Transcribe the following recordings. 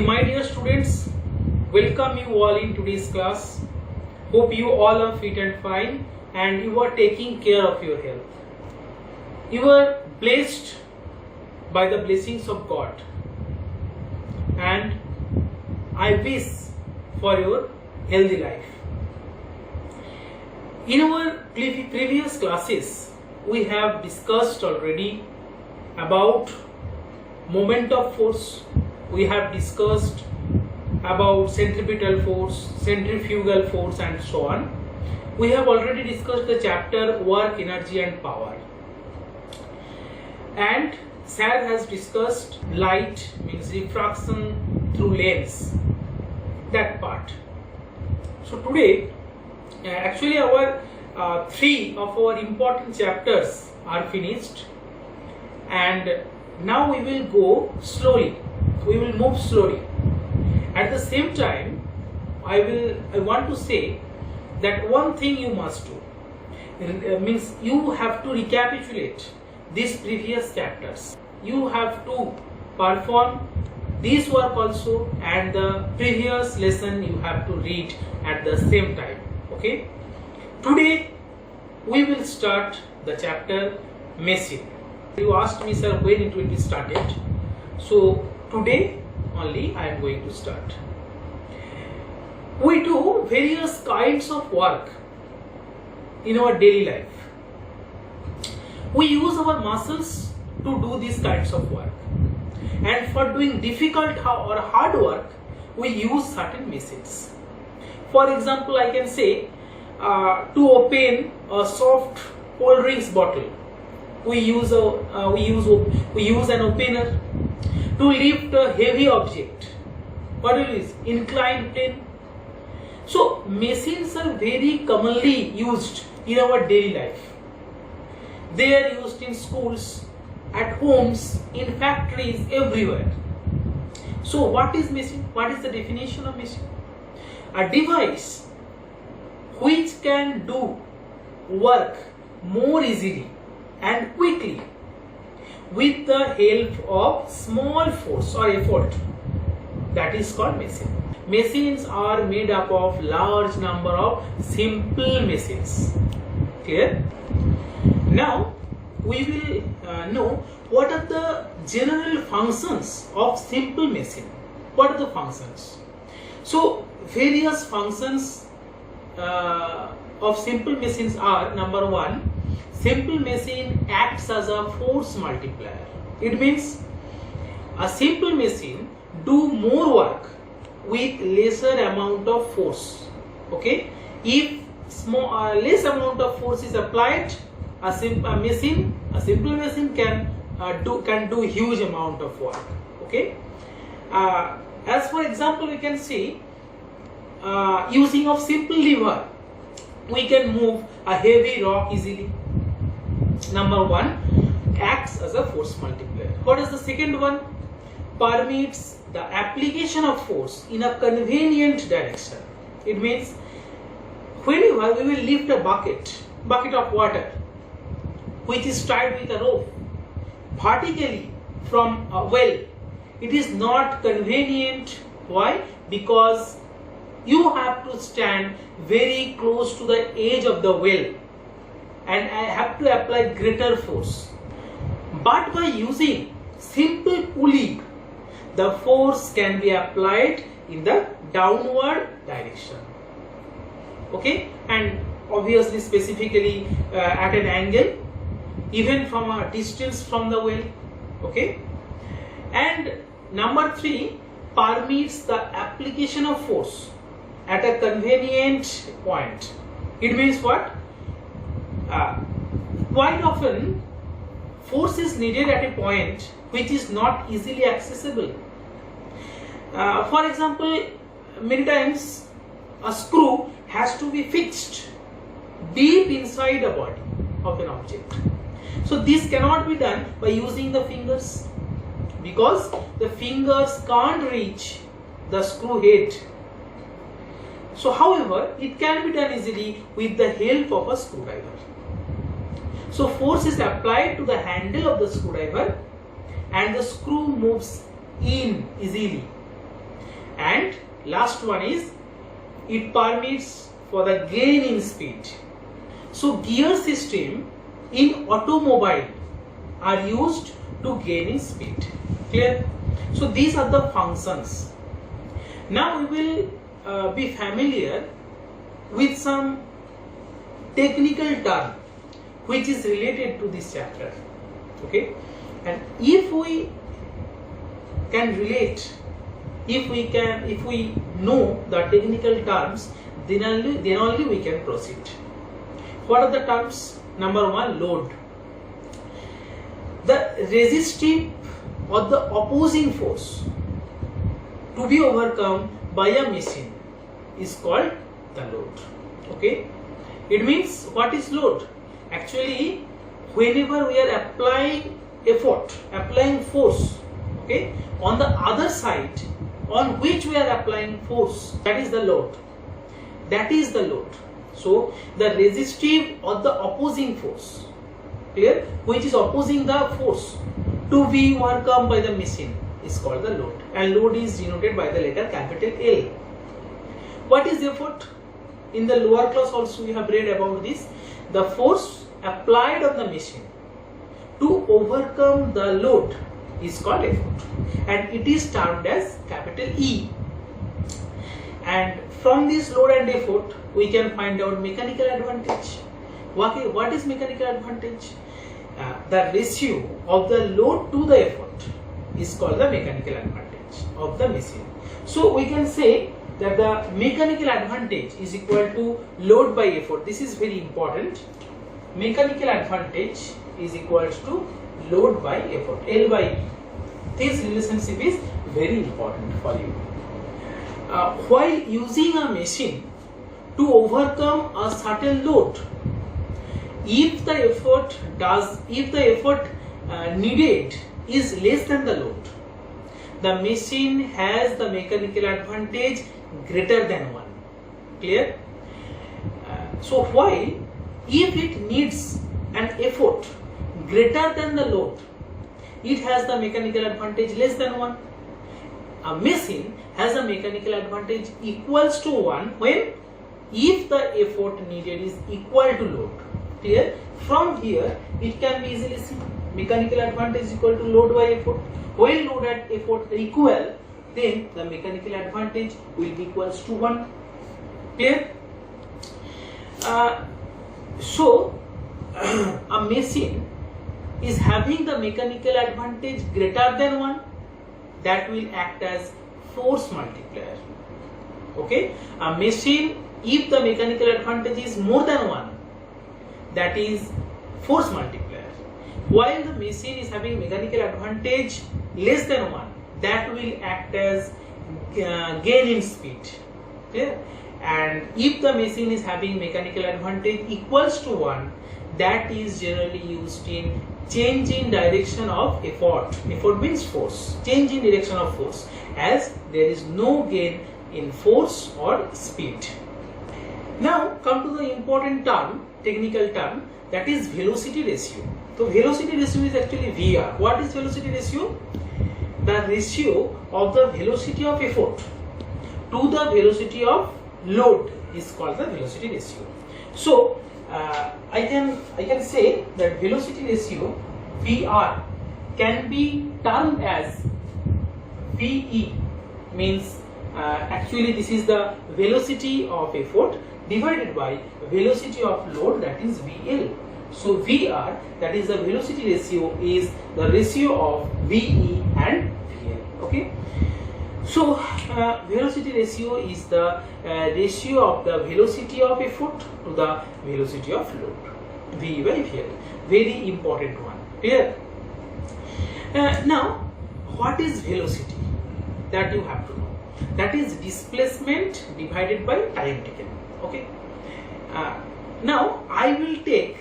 My dear students, welcome you all in today's class. Hope you all are fit and fine and you are taking care of your health. You are blessed by the blessings of God, and I wish for your healthy life. In our previous classes, we have discussed already about moment of force. We have discussed about centripetal force, centrifugal force, and so on. We have already discussed the chapter work, energy and power. And Sir has discussed light means refraction through lens, that part. So today, actually our three of our important chapters are finished, and now we will go slowly. We will move slowly. At the same time, I want to say that one thing you must do means you have to recapitulate these previous chapters. You have to perform this work also, and the previous lesson you have to read at the same time. Okay. Today we will start the chapter machine. You asked me, sir, when it will be started. So today only I am going to start. We do various kinds of work in our daily life. We use our muscles to do these kinds of work, and for doing difficult or hard work we use certain machines. For example, I can say to open a soft cold drinks bottle, we use an opener. To lift a heavy object, what it is? Inclined plane. So machines are very commonly used in our daily life. They are used in schools, at homes, in factories, everywhere. So what is machine? What is the definition of machine? A device which can do work more easily and quickly with the help of small force or effort. That is called machine. Machines are made up of large number of simple machines. Clear? Now we will know what are the general functions of simple machine. What are the functions? So various functions of simple machines are: number one, simple machine acts as a force multiplier. It means a simple machine do more work with lesser amount of force. Okay, if less amount of force is applied, a simple machine can do huge amount of work. Okay, as for example, we can see using of simple lever, we can move a heavy rock easily. Number one, acts as a force multiplier. What is the second one? Permits the application of force in a convenient direction. It means whenever we will lift a bucket of water which is tied with a rope vertically from a well, it is not convenient. Why? Because you have to stand very close to the edge of the well, and I have to apply greater force. But by using simple pulley, the force can be applied in the downward direction. Okay, and obviously specifically at an angle, even from a distance from the well. Okay, and number three, permits the application of force at a convenient point. It means what? Quite often force is needed at a point which is not easily accessible. For example, many times a screw has to be fixed deep inside a body of an object. So this cannot be done by using the fingers, because the fingers can't reach the screw head. So however, it can be done easily with the help of a screwdriver. So force is applied to the handle of the screwdriver and the screw moves in easily. And last one is it permits for the gain in speed. So gear system in automobile are used to gain in speed. Clear? So these are the functions. Now we will be familiar with some technical term which is related to this chapter. Okay, and if we can relate, if we know the technical terms, then only we can proceed. What are the terms? Number one, load. The resistive or the opposing force to be overcome by a machine is called the load. Okay, it means, what is load? Actually, whenever we are applying effort, applying force, okay, on the other side on which we are applying force, that is the load. That is the load. So the resistive or the opposing force, clear, which is opposing the force to be overcome by the machine is called the load, and load is denoted by the letter capital L. What is effort? In the lower class also we have read about this. The force applied on the machine to overcome the load is called effort, and it is termed as capital E. And from this load and effort we can find out mechanical advantage. What is mechanical advantage? The ratio of the load to the effort is called the mechanical advantage of the machine. So we can say that the mechanical advantage is equal to load by effort. This is very important. Mechanical advantage is equal to load by effort, L by E. This relationship is very important for you. While using a machine to overcome a certain load, if the effort needed is less than the load, the machine has the mechanical advantage greater than 1. Clear? So while if it needs an effort greater than the load, it has the mechanical advantage less than 1. A machine has a mechanical advantage equals to 1 when if the effort needed is equal to load. Clear? From here it can be easily seen. Mechanical advantage is equal to load by effort. When load and effort are equal, then the mechanical advantage will be equals to 1. Clear? So a machine is having the mechanical advantage greater than 1, that will act as force multiplier. Okay, a machine, if the mechanical advantage is more than 1, that is force multiplier, while the machine is having mechanical advantage less than 1, that will act as gain in speed. Clear? And if the machine is having mechanical advantage equals to 1, that is generally used in change in direction of effort. Effort means force. Change in direction of force, as there is no gain in force or speed. Now come to the important term, technical term, that is velocity ratio. So velocity ratio is actually VR. What is velocity ratio? The ratio of the velocity of effort to the velocity of load is called the velocity ratio. So I can say that velocity ratio VR can be termed as VE, means actually this is the velocity of effort divided by velocity of load, that is VL. So VR, that is the velocity ratio, is the ratio of VE and VL. Okay. So velocity ratio is the ratio of the velocity of effort to the velocity of load, V by VL. Very important one. Clear? Now, what is velocity? That you have to know. That is displacement divided by time taken. Okay. Now I will take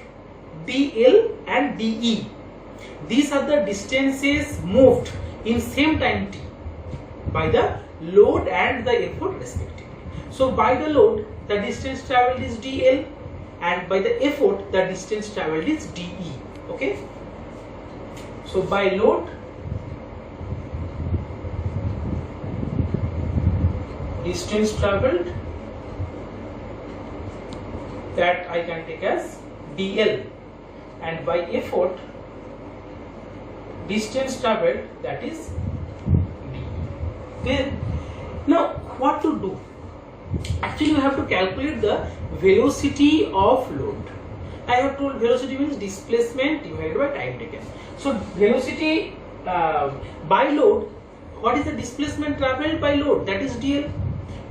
dl and de. These are the distances moved in same time t by the load and the effort respectively. So by the load the distance travelled is dl, and by the effort the distance travelled is de. Okay. So by load distance traveled, that I can take as dl, and by effort distance traveled, that is d. Okay. Now what to do? Actually, we have to calculate the velocity of load. I have told velocity means displacement divided by time taken. So velocity by load, what is the displacement traveled by load? That is dl.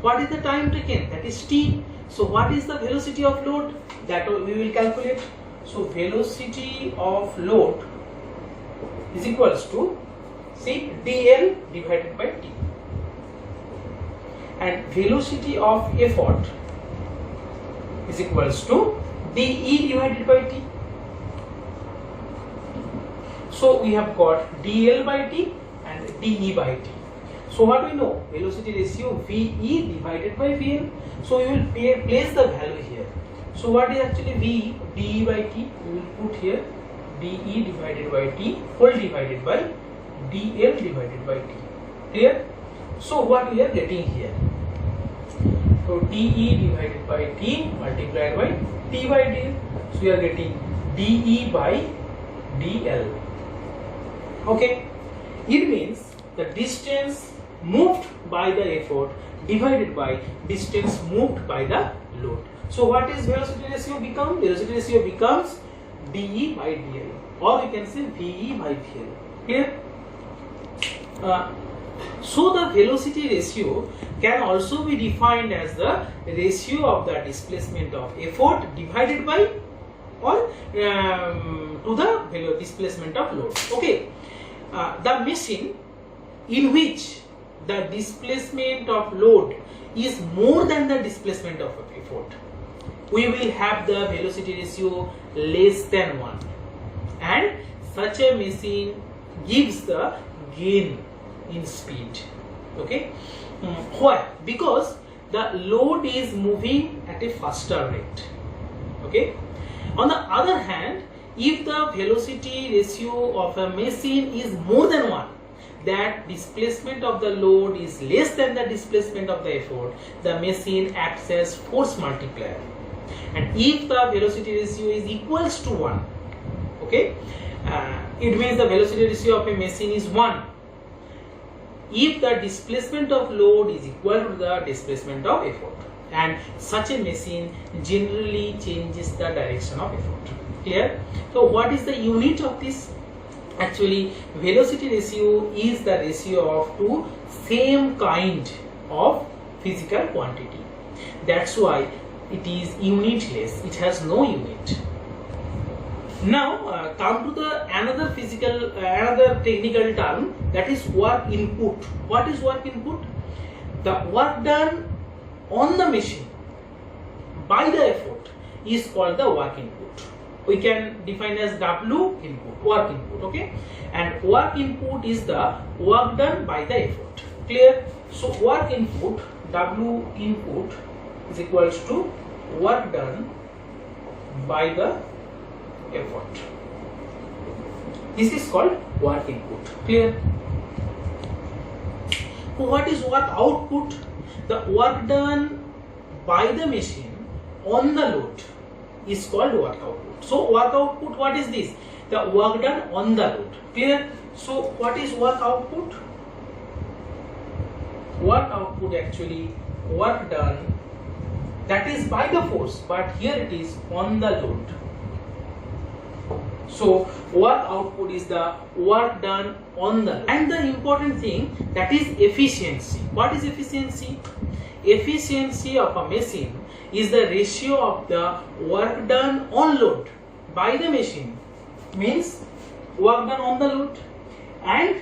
What is the time taken? That is t. So what is the velocity of load? That we will calculate. So velocity of load is equals to, see, dl divided by t, and velocity of effort is equals to dE divided by t. So we have got dl by t and dE by t. So what we know? Velocity ratio VE divided by VL. So we will place the value here. So what is actually V? dE by t. We will put here dE divided by t whole divided by dl divided by t. Clear? So what we are getting here? So dE divided by t multiplied by t by dl. So we are getting dE by dl. Okay. It means the distance moved by the effort divided by distance moved by the load. So what is velocity ratio become? Velocity ratio becomes dE by dl, or you can say VE by VL. Clear? So the velocity ratio can also be defined as the ratio of the displacement of effort divided by, or to the displacement of load. Okay. The machine in which the displacement of load is more than the displacement of effort, we will have the velocity ratio less than 1, and such a machine gives the gain in speed. Okay. Why? Because the load is moving at a faster rate. Okay. On the other hand, if the velocity ratio of a machine is more than 1, that displacement of the load is less than the displacement of the effort, the machine acts as force multiplier. And if the velocity ratio is equals to 1, okay, it means the velocity ratio of a machine is 1 if the displacement of load is equal to the displacement of effort, and such a machine generally changes the direction of effort. Clear? So what is the unit of this? Actually, velocity ratio is the ratio of two same kind of physical quantity. That's why it is unitless. It has no unit. Now come to the another technical term, that is work input. What is work input? The work done on the machine by the effort is called the work input. We can define as W input, work input. Okay, and work input is the work done by the effort. Clear? So work input, W input, is equals to work done by the effort. This is called work input. Clear? What is work output? The work done by the machine on the load is called work output. So work output, what is this? The work done on the load. Clear? So what is work output? Work output actually work done, that is by the force, but here it is on the load. So work output is the work done on the load. And the important thing, that is efficiency. What is efficiency? Efficiency of a machine is the ratio of the work done on load by the machine, means work done on the load, and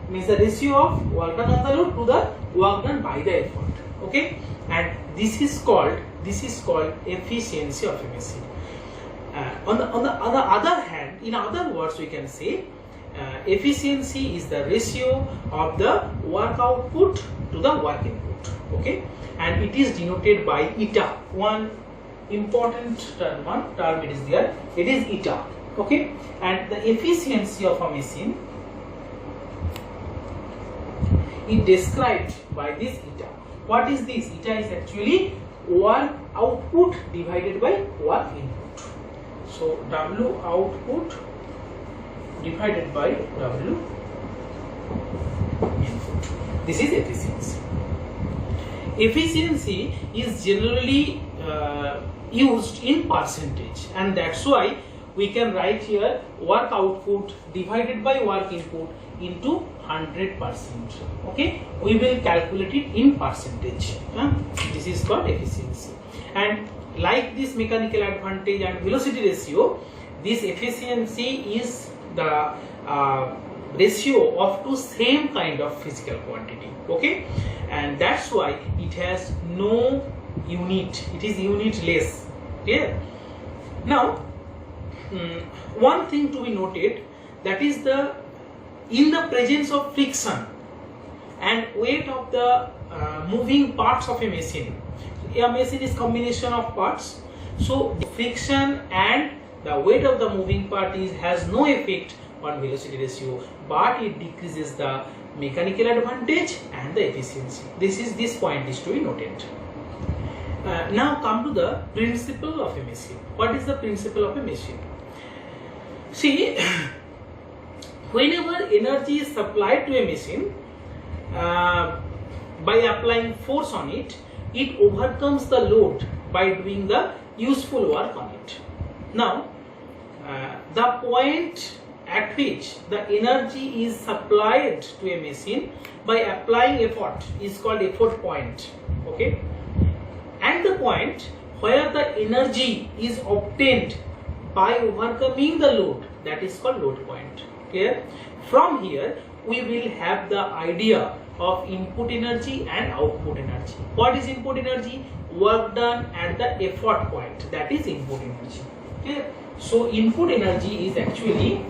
means the ratio of work done on the load to the work done by the effort. Okay, and this is called efficiency of a machine. On the other hand, in other words, we can say efficiency is the ratio of the work output to the work input. Okay, and it is denoted by eta. One important term it is there, it is eta. Okay, and the efficiency of a machine is described by this eta. What is this? Eta is actually work output divided by work input. So W output divided by W input. This is efficiency. Efficiency is generally used in percentage, and that's why we can write here work output divided by work input into 100%. Okay, we will calculate it in percentage. This is called efficiency. And like this mechanical advantage and velocity ratio, this efficiency is the ratio of two same kind of physical quantity. Okay, and that's why it has no unit, it is unitless. Clear? Now one thing to be noted, that is the in the presence of friction and weight of the moving parts of a machine is combination of parts, so the friction and the weight of the moving part has no effect on velocity ratio, but it decreases the mechanical advantage and the efficiency. This point is to be noted. Now come to the principle of a machine. What is the principle of a machine? See, whenever energy is supplied to a machine by applying force on it, it overcomes the load by doing the useful work on it. Now, the point at which the energy is supplied to a machine by applying effort is called effort point. Okay, and the point where the energy is obtained by overcoming the load, that is called load point. Clear? From here we will have the idea of input energy and output energy. What is input energy? Work done at the effort point, that is input energy. Clear? So input energy is actually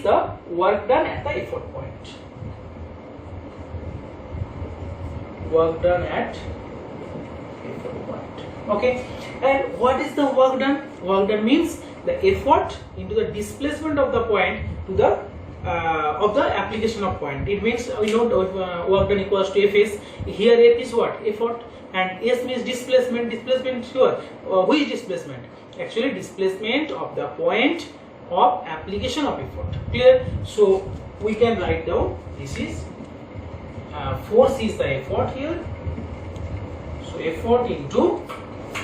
the work done at the effort point. Work done at effort point. Okay, and what is the work done? Work done means the effort into the displacement of the point to the of the application of point. It means we know work done equals to Fs. Here F is what? Effort, and S means displacement. Displacement here, which displacement? Actually displacement of the point of application of effort. Clear? So we can write down, this is force is the effort here, so effort into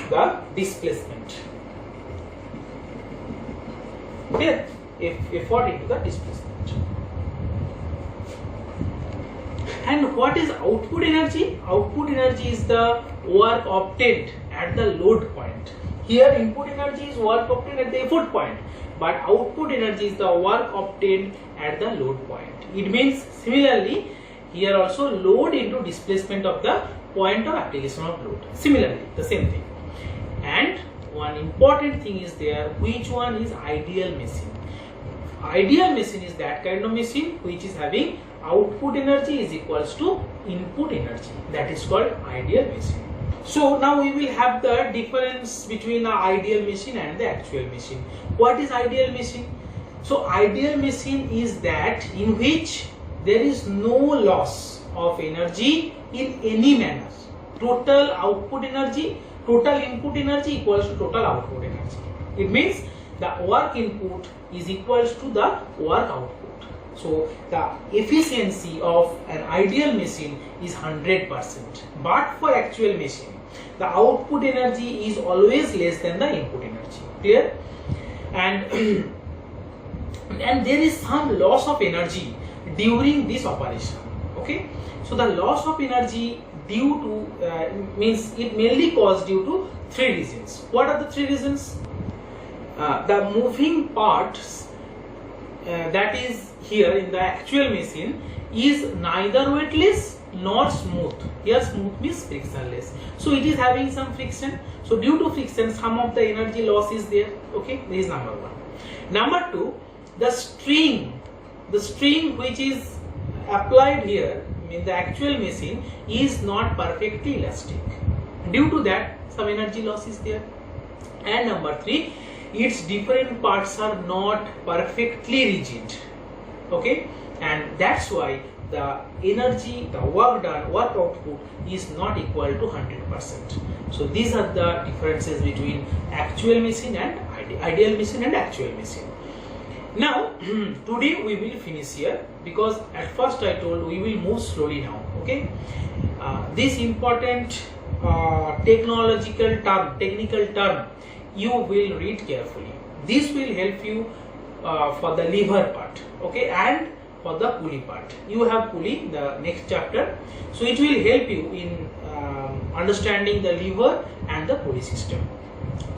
the displacement. Clear? Effort into the displacement. And what is output energy? Output energy is the work obtained at the load point. Here input energy is work obtained at the effort point, but output energy is the work obtained at the load point. It means similarly here also load into displacement of the point of application of load. Similarly the same thing. And one important thing is there, which one is ideal machine. Ideal machine is that kind of machine which is having output energy is equals to input energy. That is called ideal machine. So now we will have the difference between the ideal machine and the actual machine. What is ideal machine? So ideal machine is that in which there is no loss of energy in any manner. Total output energy, total input energy equals to total output energy. It means the work input is equals to the work output. So the efficiency of an ideal machine is 100%. But for actual machine, the output energy is always less than the input energy. Clear? And and there is some loss of energy during this operation. Okay, so the loss of energy due to means it mainly caused due to three reasons. What are the three reasons? The moving parts that is here in the actual machine is neither weightless nor smooth. Here smooth means frictionless, so it is having some friction. So due to friction some of the energy loss is there. Okay, this is number one. Number two, the string which is applied here in the actual machine is not perfectly elastic. Due to that some energy loss is there. And number 3, its different parts are not perfectly rigid. Okay, and that's why the energy, the work done, work output is not equal to 100%. So these are the differences between actual machine and ideal machine and actual machine. Now today we will finish here, because at first I told we will move slowly now. Okay, this important technical term you will read carefully. This will help you for the lever part, okay, and for the pulley part. You have pulley, the next chapter, so it will help you in understanding the lever and the pulley system.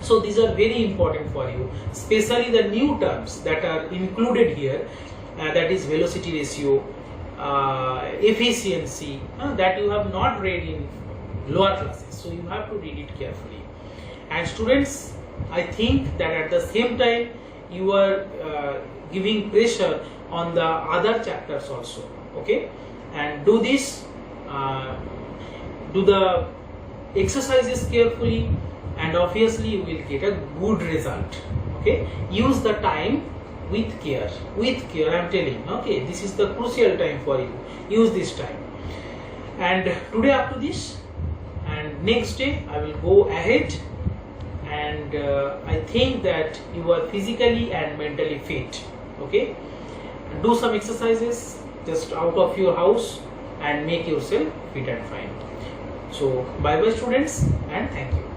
So these are very important for you, especially the new terms that are included here, that is velocity ratio, efficiency, that you have not read in lower classes, so you have to read it carefully. And students, I think that at the same time you are giving pressure on the other chapters also, okay, and do this, do the exercises carefully, and obviously you will get a good result. Okay, use the time with care, I am telling. Okay, this is the crucial time for you. Use this time. And today up to this, and next day I will go ahead, and I think that you are physically and mentally fit. Okay, do some exercises just out of your house and make yourself fit and fine. So bye bye students, and thank you.